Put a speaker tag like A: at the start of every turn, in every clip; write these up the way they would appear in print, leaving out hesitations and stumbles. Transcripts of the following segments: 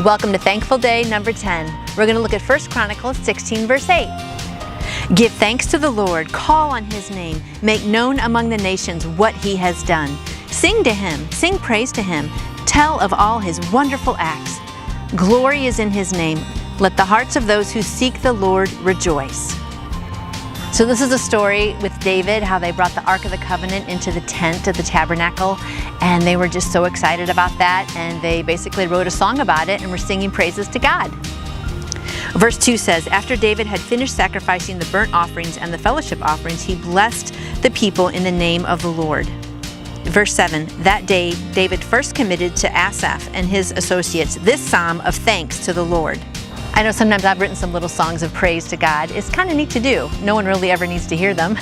A: Welcome to Thankful Day number 10. We're going to look at 1 Chronicles 16 verse 8. Give thanks to the Lord, call on His name, make known among the nations what He has done. Sing to Him, sing praise to Him, tell of all His wonderful acts. Glory is in His name. Let the hearts of those who seek the Lord rejoice. So this is a story with David, how they brought the Ark of the Covenant into the tent of the tabernacle, and they were just so excited about that, and they basically wrote a song about it and were singing praises to God. Verse 2 says, after David had finished sacrificing the burnt offerings and the fellowship offerings, he blessed the people in the name of the Lord. Verse 7, that day David first committed to Asaph and his associates this psalm of thanks to the Lord. I know sometimes I've written some little songs of praise to God. It's kind of neat to do. No one really ever needs to hear them,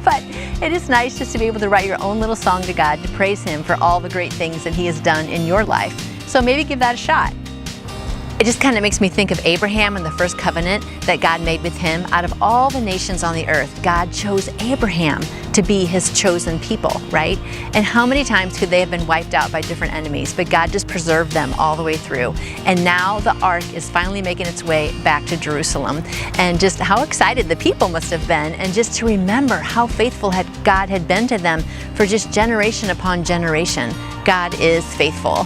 A: but it is nice just to be able to write your own little song to God to praise Him for all the great things that He has done in your life. So maybe give that a shot. It just kind of makes me think of Abraham and the first covenant that God made with him. Out of all the nations on the earth, God chose Abraham to be His chosen people, right? And how many times could they have been wiped out by different enemies, but God just preserved them all the way through. And now the ark is finally making its way back to Jerusalem. And just how excited the people must have been, and just to remember how faithful God had been to them for just generation upon generation. God is faithful.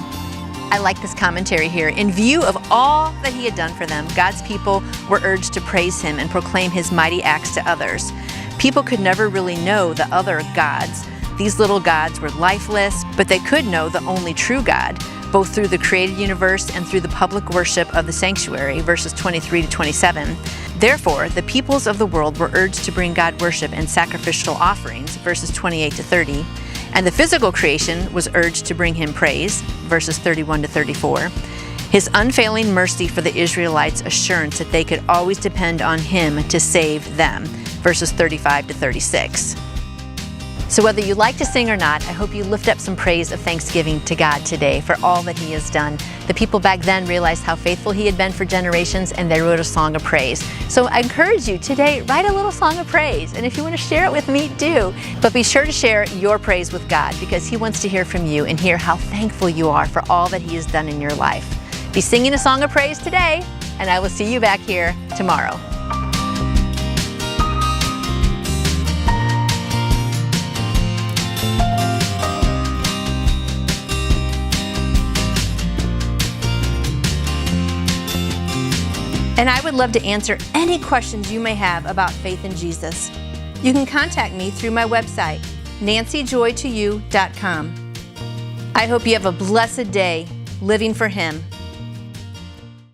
A: I like this commentary here. In view of all that He had done for them, God's people were urged to praise Him and proclaim His mighty acts to others. People could never really know the other gods. These little gods were lifeless, but they could know the only true God, both through the created universe and through the public worship of the sanctuary, verses 23 to 27. Therefore, the peoples of the world were urged to bring God worship and sacrificial offerings, verses 28 to 30. And the physical creation was urged to bring Him praise, verses 31 to 34. His unfailing mercy for the Israelites' assurance that they could always depend on Him to save them, verses 35 to 36. So whether you like to sing or not, I hope you lift up some praise of thanksgiving to God today for all that He has done. The people back then realized how faithful He had been for generations, and they wrote a song of praise. So I encourage you today, write a little song of praise. And if you want to share it with me, do. But be sure to share your praise with God, because He wants to hear from you and hear how thankful you are for all that He has done in your life. Be singing a song of praise today, and I will see you back here tomorrow. And I would love to answer any questions you may have about faith in Jesus. You can contact me through my website, NANCYGRACEJOY2YOU.com. I hope you have a blessed day living for Him.